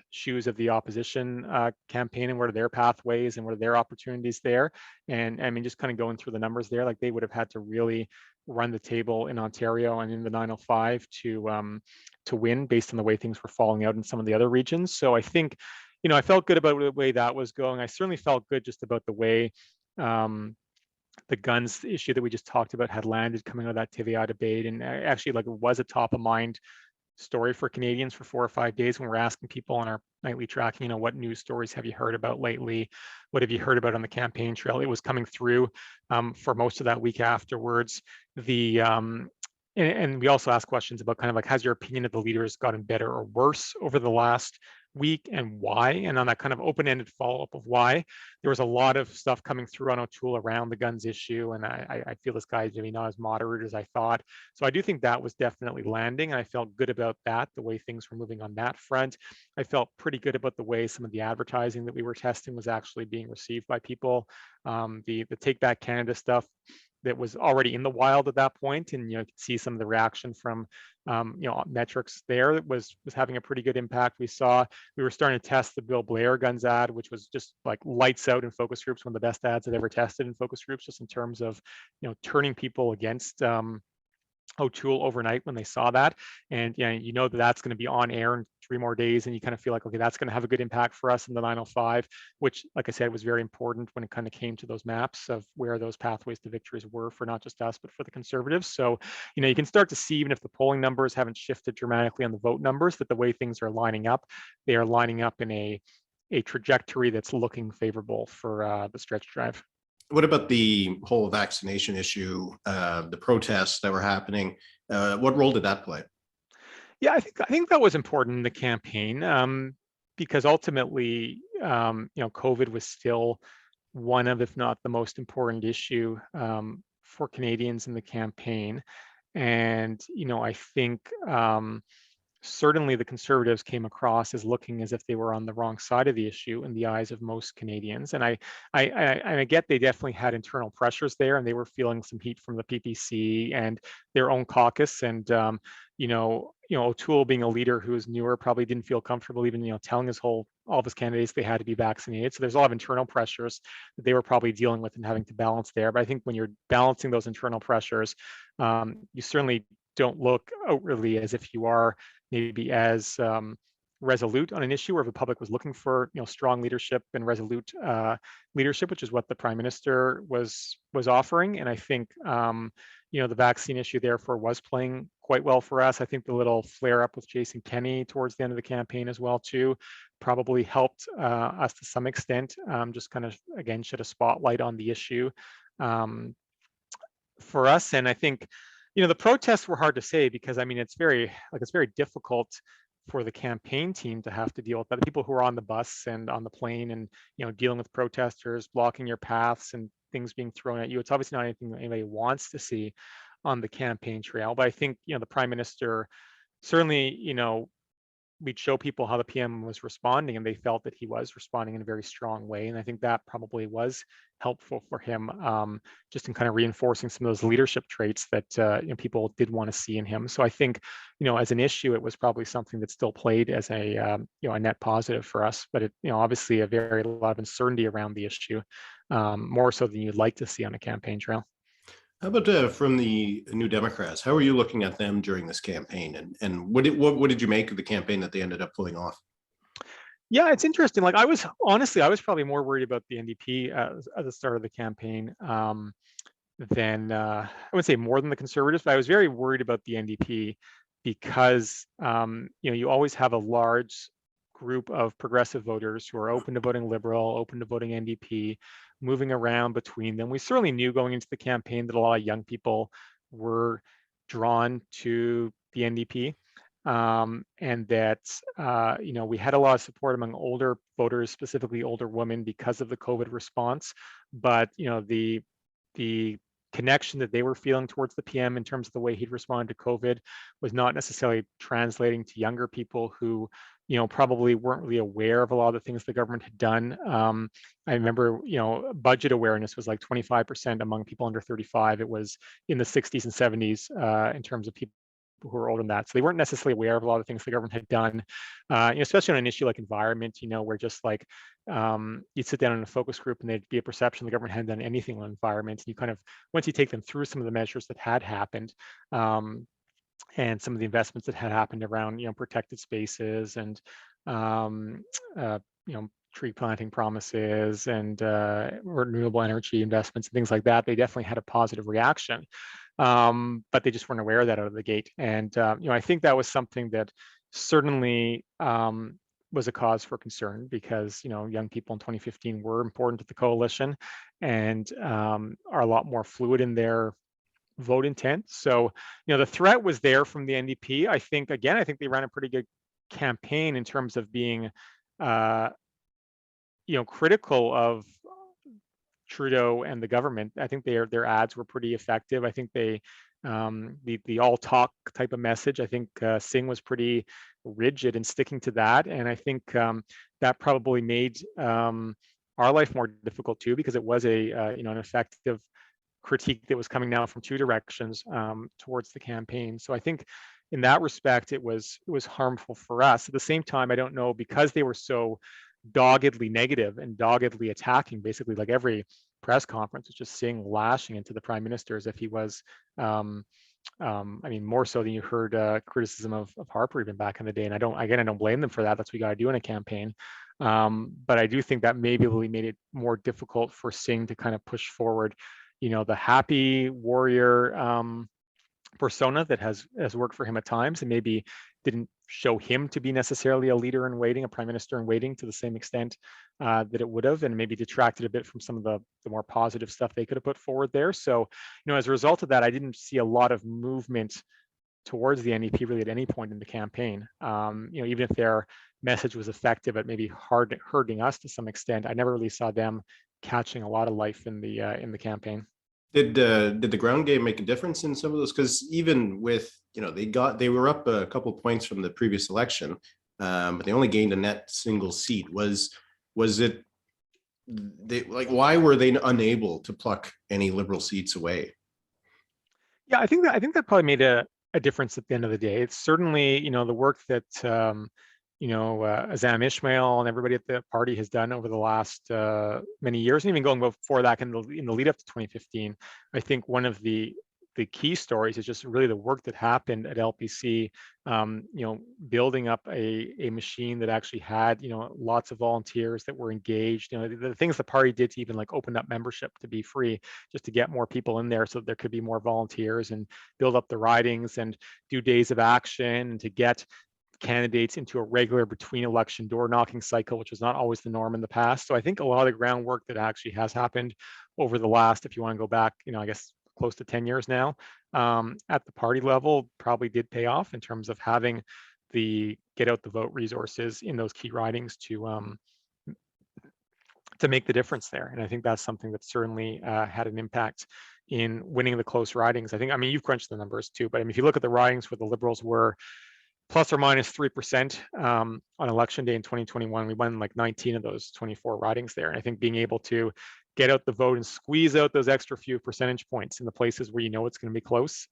shoes of the opposition campaign and what are their pathways and what are their opportunities there. And I mean, just kind of going through the numbers there, like they would have had to really run the table in Ontario and in the 905 to win based on the way things were falling out in some of the other regions. So I think, I felt good about the way that was going. I certainly felt good just about the way the guns issue that we just talked about had landed coming out of that TVA debate. And actually, like, it was a top of mind story for Canadians for 4 or 5 days when we're asking people on our nightly tracking, what news stories have you heard about lately? What have you heard about on the campaign trail? It was coming through for most of that week afterwards. And we also asked questions about kind of like, has your opinion of the leaders gotten better or worse over the last week and why? And on that kind of open-ended follow-up of why, there was a lot of stuff coming through on O'Toole around the guns issue. And I feel this guy is maybe not as moderate as I thought. So I do think that was definitely landing. And I felt good about that, the way things were moving on that front. I felt pretty good about the way some of the advertising that we were testing was actually being received by people. The Take Back Canada stuff that was already in the wild at that point, and you could see some of the reaction from metrics there that was having a pretty good impact. We were starting to test the Bill Blair guns ad, which was just like lights out in focus groups, one of the best ads I've ever tested in focus groups, just in terms of turning people against O'Toole overnight when they saw that. And that's going to be on air in 3 more days, and you kind of feel like, okay, that's going to have a good impact for us in the 905, which, like I said, was very important when it kind of came to those maps of where those pathways to victories were for not just us but for the Conservatives. So you can start to see, even if the polling numbers haven't shifted dramatically on the vote numbers, that the way things are lining up, they are lining up in a trajectory that's looking favorable for the stretch drive. What about the whole vaccination issue, the protests that were happening? What role did that play? Yeah, I think that was important in the campaign, because ultimately, COVID was still one of, if not the most important issue for Canadians in the campaign. And I think certainly the Conservatives came across as looking as if they were on the wrong side of the issue in the eyes of most Canadians. And I get they definitely had internal pressures there, and they were feeling some heat from the PPC and their own caucus. And O'Toole, being a leader who is newer, probably didn't feel comfortable even telling all of his candidates they had to be vaccinated. So there's a lot of internal pressures that they were probably dealing with and having to balance there. But I think when you're balancing those internal pressures, you certainly don't look outwardly as if you are maybe as resolute on an issue, where the public was looking for strong leadership and resolute leadership, which is what the Prime Minister was offering. And I think the vaccine issue therefore was playing quite well for us. I think the little flare up with Jason Kenney towards the end of the campaign as well too probably helped us to some extent, just kind of again shed a spotlight on the issue for us. And I think the protests were hard to say, because I mean it's very difficult for the campaign team to have to deal with that. The people who are on the bus and on the plane and dealing with protesters blocking your paths and things being thrown at you. It's obviously not anything that anybody wants to see on the campaign trail. But I think the Prime Minister certainly we'd show people how the PM was responding, and they felt that he was responding in a very strong way. And I think that probably was helpful for him, just in kind of reinforcing some of those leadership traits that people did want to see in him. So I think, as an issue, it was probably something that still played as a net positive for us. But it, obviously, a lot of uncertainty around the issue, more so than you'd like to see on a campaign trail. How about from the New Democrats? How are you looking at them during this campaign, and what did you make of the campaign that they ended up pulling off? Yeah, it's interesting. Like I was probably more worried about the NDP at the start of the campaign than I would say more than the Conservatives, but I was very worried about the NDP because you always have a large group of progressive voters who are open to voting Liberal, open to voting NDP, moving around between them. We certainly knew going into the campaign that a lot of young people were drawn to the NDP, and that we had a lot of support among older voters, specifically older women, because of the COVID response. But the connection that they were feeling towards the PM in terms of the way he'd responded to COVID was not necessarily translating to younger people who probably weren't really aware of a lot of the things the government had done. I remember, budget awareness was like 25% among people under 35. It was in the 60s and 70s in terms of people who were older than that. So they weren't necessarily aware of a lot of things the government had done, especially on an issue like environment, where just like you'd sit down in a focus group and there'd be a perception the government hadn't done anything on environment. And you kind of, once you take them through some of the measures that had happened, and some of the investments that had happened around, protected spaces and, uh, tree planting promises and renewable energy investments and things like that, they definitely had a positive reaction. But they just weren't aware of that out of the gate. And, I think that was something that certainly was a cause for concern because, young people in 2015 were important to the coalition and are a lot more fluid in their vote intent. So, the threat was there from the NDP. I think they ran a pretty good campaign in terms of being, critical of Trudeau and the government. I think their ads were pretty effective. I think they, the all talk type of message. I think Singh was pretty rigid in sticking to that, and I think that probably made our life more difficult too, because it was an effective critique that was coming now from two directions towards the campaign. So I think in that respect, it was harmful for us. At the same time, I don't know, because they were so doggedly negative and doggedly attacking, basically like every press conference was just Singh lashing into the prime minister as if he was, more so than you heard criticism of Harper even back in the day. And I don't blame them for that. That's what you got to do in a campaign. But I do think that maybe really made it more difficult for Singh to kind of push forward, the happy warrior persona that has worked for him at times, and maybe didn't show him to be necessarily a leader in waiting, a prime minister in waiting to the same extent that it would have, and maybe detracted a bit from some of the more positive stuff they could have put forward there. So, as a result of that, I didn't see a lot of movement towards the NDP really at any point in the campaign. Even if their message was effective at maybe hurting us to some extent, I never really saw them catching a lot of life in the campaign. Did the ground game make a difference in some of those? Because even with, they were up a couple points from the previous election, but they only gained a net single seat. Was it why were they unable to pluck any Liberal seats away? Yeah, I think that probably made a difference at the end of the day. It's certainly, the work that Azam Ishmael and everybody at the party has done over the last many years, and even going before that in the lead up to 2015. I think one of the key stories is just really the work that happened at LPC, building up a machine that actually had, lots of volunteers that were engaged, the things the party did to even like open up membership to be free, just to get more people in there so that there could be more volunteers, and build up the ridings and do days of action, and to get candidates into a regular between election door knocking cycle, which was not always the norm in the past. So I think a lot of the groundwork that actually has happened over the last, if you want to go back, I guess close to 10 years now, at the party level, probably did pay off in terms of having the get out the vote resources in those key ridings to make the difference there. And I think that's something that certainly had an impact in winning the close ridings. You've crunched the numbers too, but if you look at the ridings where the Liberals were plus or minus 3% on election day in 2021, we won like 19 of those 24 ridings there. And I think being able to get out the vote and squeeze out those extra few percentage points in the places where it's going to be close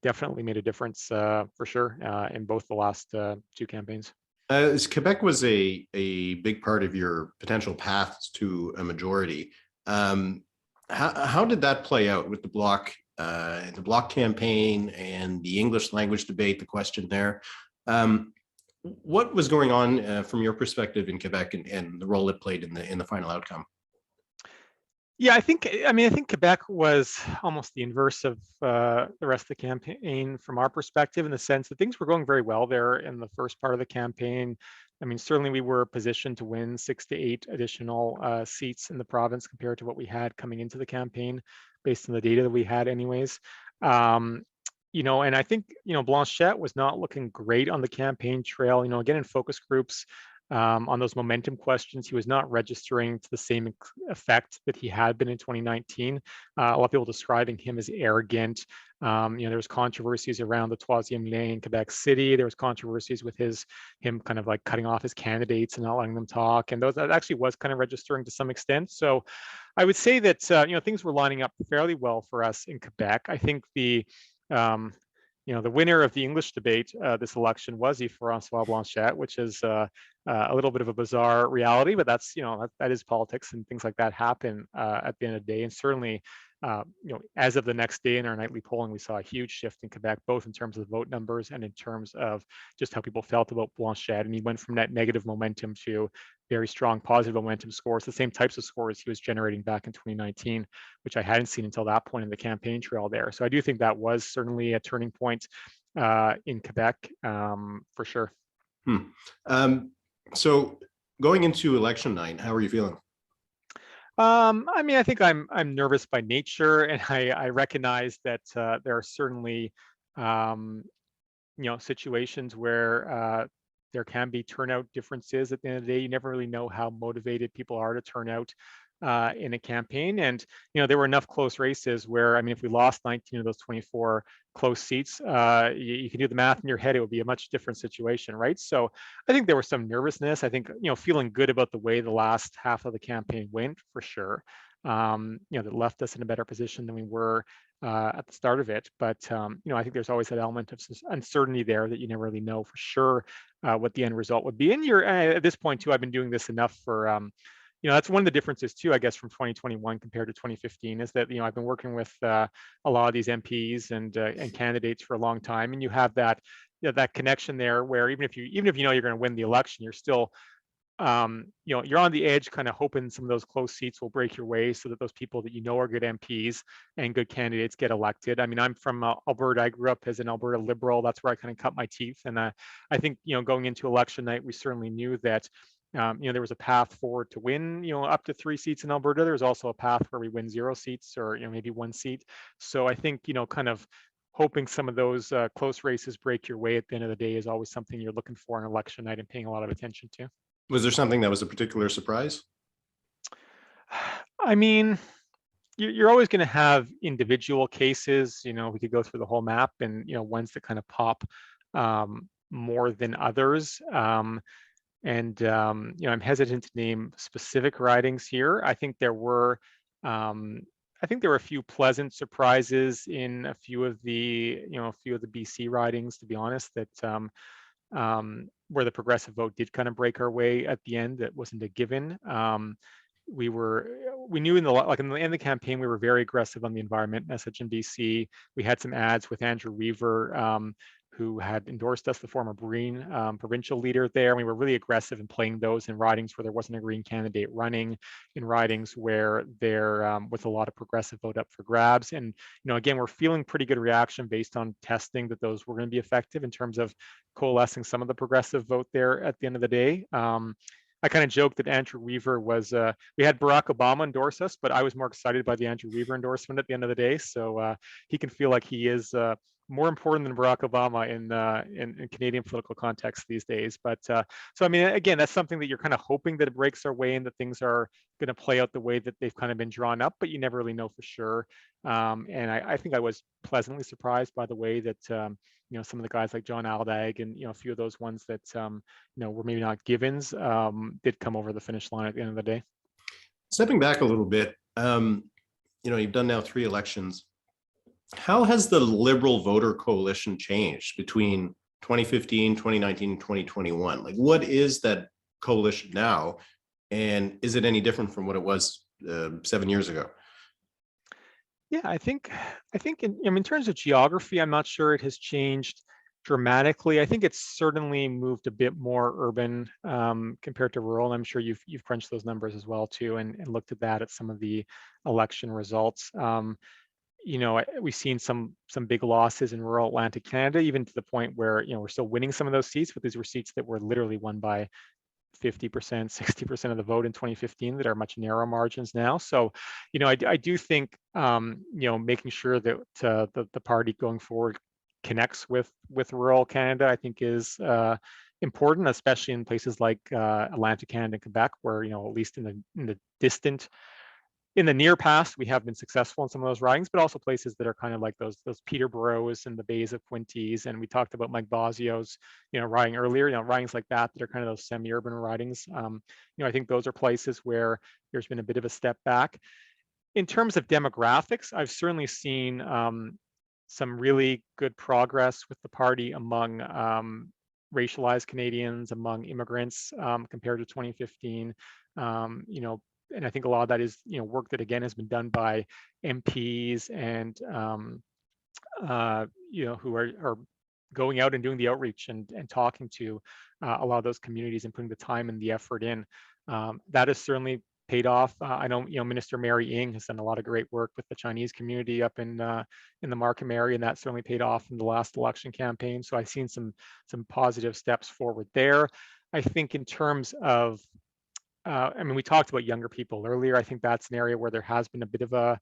definitely made a difference for sure in both the last two campaigns. Quebec was a big part of your potential paths to a majority. How did that play out with the Bloc campaign and the English language debate, the question there? What was going on from your perspective in Quebec and the role it played in the final outcome? Yeah, I think Quebec was almost the inverse of the rest of the campaign from our perspective, in the sense that things were going very well there in the first part of the campaign. Certainly we were positioned to win 6 to 8 additional seats in the province compared to what we had coming into the campaign, based on the data that we had anyways. And I think, Blanchette was not looking great on the campaign trail, again, in focus groups. On those momentum questions, he was not registering to the same effect that he had been in 2019. A lot of people describing him as arrogant. There was controversies around the Troisième Lien in Quebec City. There was controversies with him kind of like cutting off his candidates and not letting them talk. And that actually was kind of registering to some extent. So I would say that, things were lining up fairly well for us in Quebec. I think the winner of the English debate this election was Francois Blanchet, which is a little bit of a bizarre reality, but that's, that is politics, and things like that happen at the end of the day. And certainly, as of the next day in our nightly polling, we saw a huge shift in Quebec, both in terms of vote numbers and in terms of just how people felt about Blanchet. And he went from that negative momentum to very strong positive momentum scores, the same types of scores he was generating back in 2019, which I hadn't seen until that point in the campaign trail there. So I do think that was certainly a turning point in Quebec, for sure. So going into election night, how are you feeling? I mean, I think I'm nervous by nature, and I recognize that there are certainly situations where there can be turnout differences. At the end of the day, you never really know how motivated people are to turn out in a campaign. And there were enough close races where, I mean, if we lost 19 of those 24 close seats, you can do the math in your head, it would be a much different situation, right? So I think there was some nervousness. I think feeling good about the way the last half of the campaign went, for sure. That left us in a better position than we were at the start of it. But I think there's always that element of uncertainty there, that you never really know for sure what the end result would be. And you're at this point too, I've been doing this enough for that's one of the differences too, I guess, from 2021 compared to 2015, is that I've been working with a lot of these MPs and candidates for a long time, and you have that that connection there, where even if you know you're going to win the election, you're still you're on the edge, kind of hoping some of those close seats will break your way, so that those people that are good MPs and good candidates get elected. I mean, I'm from Alberta. I grew up as an Alberta Liberal. That's where I kind of cut my teeth. And I think going into election night, we certainly knew that there was a path forward to win, up to 3 seats in Alberta. There's also a path where we win 0 seats, or maybe 1 seat. So I think kind of hoping some of those close races break your way at the end of the day is always something you're looking for on election night and paying a lot of attention to. Was there something that was a particular surprise? I mean, you're always going to have individual cases. We could go through the whole map, and ones that kind of pop more than others. And I'm hesitant to name specific ridings here. I think there were a few pleasant surprises in a few of the BC ridings, to be honest, that where the progressive vote did kind of break our way at the end. That wasn't a given. We knew in the end of the campaign, we were very aggressive on the environment message in BC. We had some ads with Andrew Weaver, who had endorsed us, the former Green provincial leader there. And we were really aggressive in playing those in ridings where there wasn't a Green candidate running, in ridings where there was a lot of progressive vote up for grabs. And again, we're feeling pretty good reaction based on testing that those were going to be effective in terms of coalescing some of the progressive vote there at the end of the day. I kind of joked that Andrew Weaver was, we had Barack Obama endorse us, but I was more excited by the Andrew Weaver endorsement at the end of the day. So he can feel like he is more important than Barack Obama in Canadian political context these days. But so, I mean, again, that's something that you're kind of hoping that it breaks our way and that things are going to play out the way that they've kind of been drawn up, but you never really know for sure. And I think I was pleasantly surprised by the way that, some of the guys like John Aldag and, a few of those ones that, were maybe not givens, did come over the finish line at the end of the day. Stepping back a little bit, you've done now 3 elections. How has the Liberal voter coalition changed between 2015, 2019, 2021? Like, what is that coalition now? And is it any different from what it was 7 years ago? Yeah, I think in terms of geography, I'm not sure it has changed dramatically. I think it's certainly moved a bit more urban compared to rural. I'm sure you've crunched those numbers as well too, and looked at that at some of the election results. We've seen some big losses in rural Atlantic Canada, even to the point where we're still winning some of those seats, but these were seats that were literally won by 50%, 60% of the vote in 2015 that are much narrower margins now. So, I do think, making sure that the party going forward connects with rural Canada, I think is important, especially in places like Atlantic Canada and Quebec, where, at least in the near past, we have been successful in some of those ridings, but also places that are kind of like those Peterboroughs and the Bays of Quinties. And we talked about Mike Bosio's, riding earlier, ridings like that are kind of those semi-urban ridings. I think those are places where there's been a bit of a step back. In terms of demographics, I've certainly seen some really good progress with the party among racialized Canadians, among immigrants compared to 2015. And I think a lot of that is work that again has been done by MPs and who are going out and doing the outreach and talking to a lot of those communities and putting the time and the effort in. That has certainly paid off. I know, Minister Mary Ng has done a lot of great work with the Chinese community up in the Markham area, and that certainly paid off in the last election campaign. So I've seen some positive steps forward there. I think in terms of, we talked about younger people earlier. I think that's an area where there has been a bit of a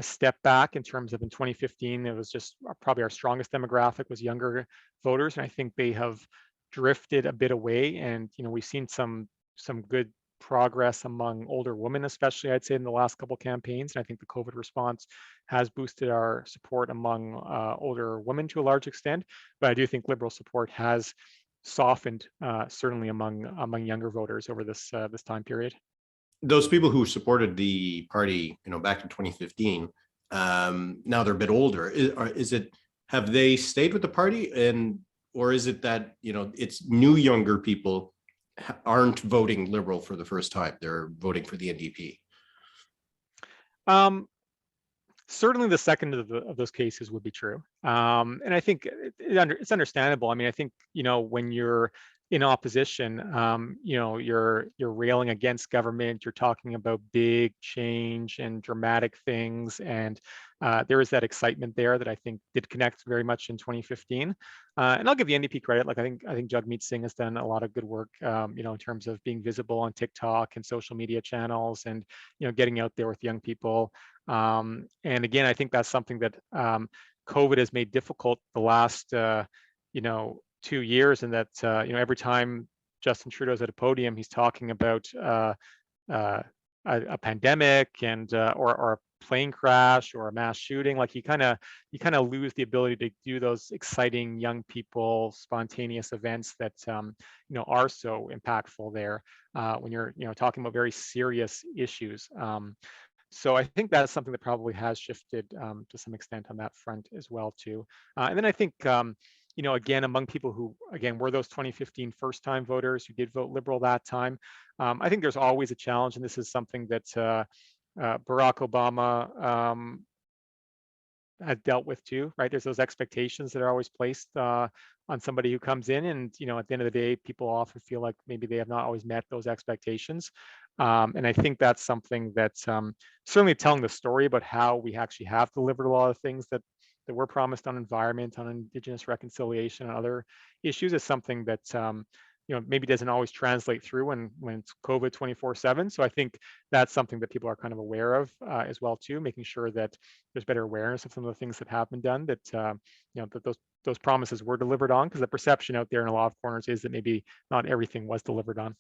step back in terms of in 2015, it was just probably our strongest demographic was younger voters. And I think they have drifted a bit away. And, we've seen some good progress among older women, especially I'd say in the last couple campaigns. And I think the COVID response has boosted our support among older women to a large extent. But I do think Liberal support has softened certainly among younger voters over this time period. Those people who supported the party, back in 2015, now they're a bit older. Have they stayed with the party, or is it that it's new younger people aren't voting Liberal for the first time? They're voting for the NDP. Certainly the second of those cases would be true. And I think it's understandable. I think, when you're in opposition, you're railing against government, you're talking about big change and dramatic things. And there is that excitement there that I think did connect very much in 2015. And I'll give the NDP credit. Like I think Jagmeet Singh has done a lot of good work, in terms of being visible on TikTok and social media channels and, getting out there with young people. And again, I think that's something that COVID has made difficult the last, 2 years, and that every time Justin Trudeau's at a podium, he's talking about a pandemic and or a plane crash or a mass shooting. Like you kind of lose the ability to do those exciting young people spontaneous events that are so impactful there when you're talking about very serious issues. So I think that's something that probably has shifted to some extent on that front as well too. And then I think again, among people who, again, were those 2015 first-time voters who did vote Liberal that time, I think there's always a challenge, and this is something that Barack Obama had dealt with too, right? There's those expectations that are always placed on somebody who comes in, and at the end of the day, people often feel like maybe they have not always met those expectations. And I think that's something that's certainly telling the story about how we actually have delivered a lot of things that were promised on environment, on Indigenous reconciliation, and other issues is something that maybe doesn't always translate through when it's COVID 24/7. So I think that's something that people are kind of aware of as well too, making sure that there's better awareness of some of the things that have been done, that that those promises were delivered on, because the perception out there in a lot of corners is that maybe not everything was delivered on.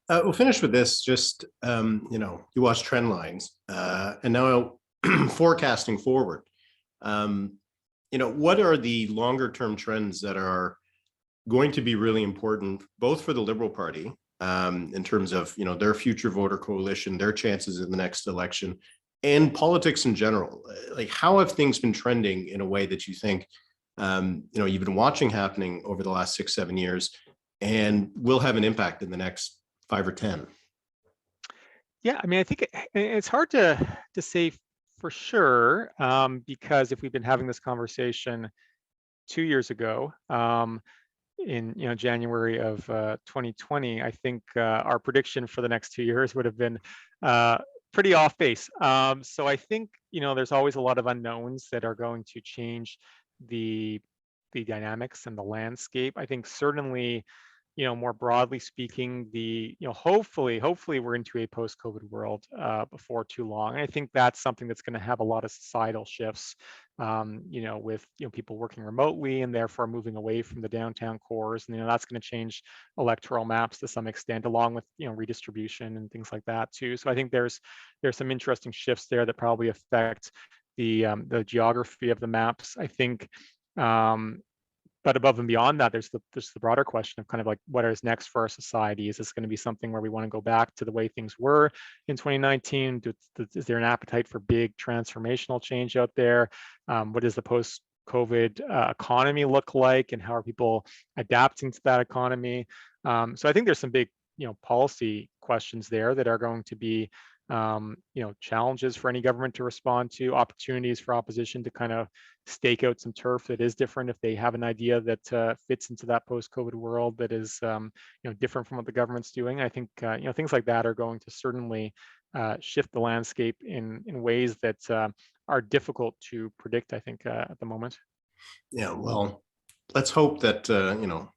We'll finish with this. Just you watch trend lines, and now forecasting forward. What are the longer term trends that are going to be really important, both for the Liberal Party in terms of their future voter coalition, their chances in the next election, and politics in general? Like, how have things been trending in a way that you think you've been watching happening over the last 6-7 years, and will have an impact in the next 5 or 10? Yeah, I think it's hard to say for sure, because if we've been having this conversation 2 years ago, in January of 2020, I think our prediction for the next 2 years would have been pretty off base. So I think there's always a lot of unknowns that are going to change the dynamics and the landscape. I think certainly, more broadly speaking, hopefully we're into a post-COVID world before too long. And I think that's something that's going to have a lot of societal shifts, with people working remotely and therefore moving away from the downtown cores. And that's going to change electoral maps to some extent, along with redistribution and things like that too. So I think there's some interesting shifts there that probably affect the geography of the maps. I think. But above and beyond that, there's the broader question of kind of like what is next for our society. Is this going to be something where we want to go back to the way things were in 2019? Is there an appetite for big transformational change out there? What does the post-COVID economy look like, and how are people adapting to that economy? So I think there's some big, policy questions there that are going to be, challenges for any government to respond to, opportunities for opposition to kind of stake out some turf that is different if they have an idea that fits into that post-COVID world that is, different from what the government's doing. I think, things like that are going to certainly shift the landscape in ways that are difficult to predict, I think, at the moment. Yeah, well, let's hope that,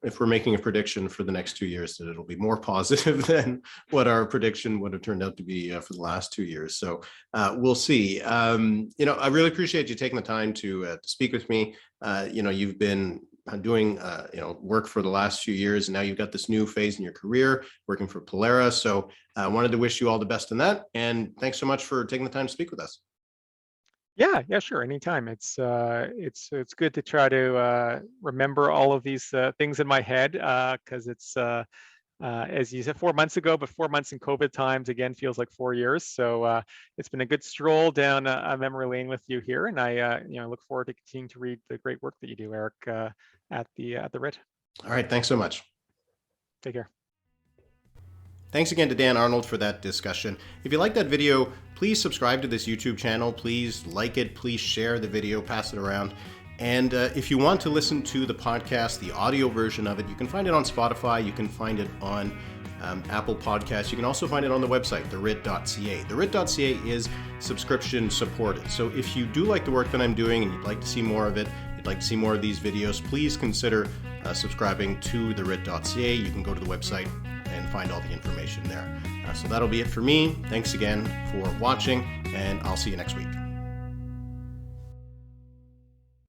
if we're making a prediction for the next 2 years, that it'll be more positive than what our prediction would have turned out to be for the last 2 years. So we'll see. I really appreciate you taking the time to speak with me. You've been doing, work for the last few years, and now you've got this new phase in your career working for Pollara. So I wanted to wish you all the best in that. And thanks so much for taking the time to speak with us. Yeah, sure. Anytime. It's good to try to remember all of these things in my head, because it's as you said 4 months ago, but 4 months in COVID times again feels like 4 years. So it's been a good stroll down a memory lane with you here, and I look forward to continuing to read the great work that you do, Eric, at the Writ. All right, thanks so much. Take care. Thanks again to Dan Arnold for that discussion. If you like that video, please subscribe to this YouTube channel. Please like it. Please share the video, pass it around. And if you want to listen to the podcast, the audio version of it, you can find it on Spotify. You can find it on Apple Podcasts. You can also find it on the website, thewrit.ca. Thewrit.ca is subscription supported. So if you do like the work that I'm doing and you'd like to see more of it, you'd like to see more of these videos, please consider subscribing to thewrit.ca. You can go to the website and find all the information there. So that'll be it for me. Thanks again for watching, and I'll see you next week.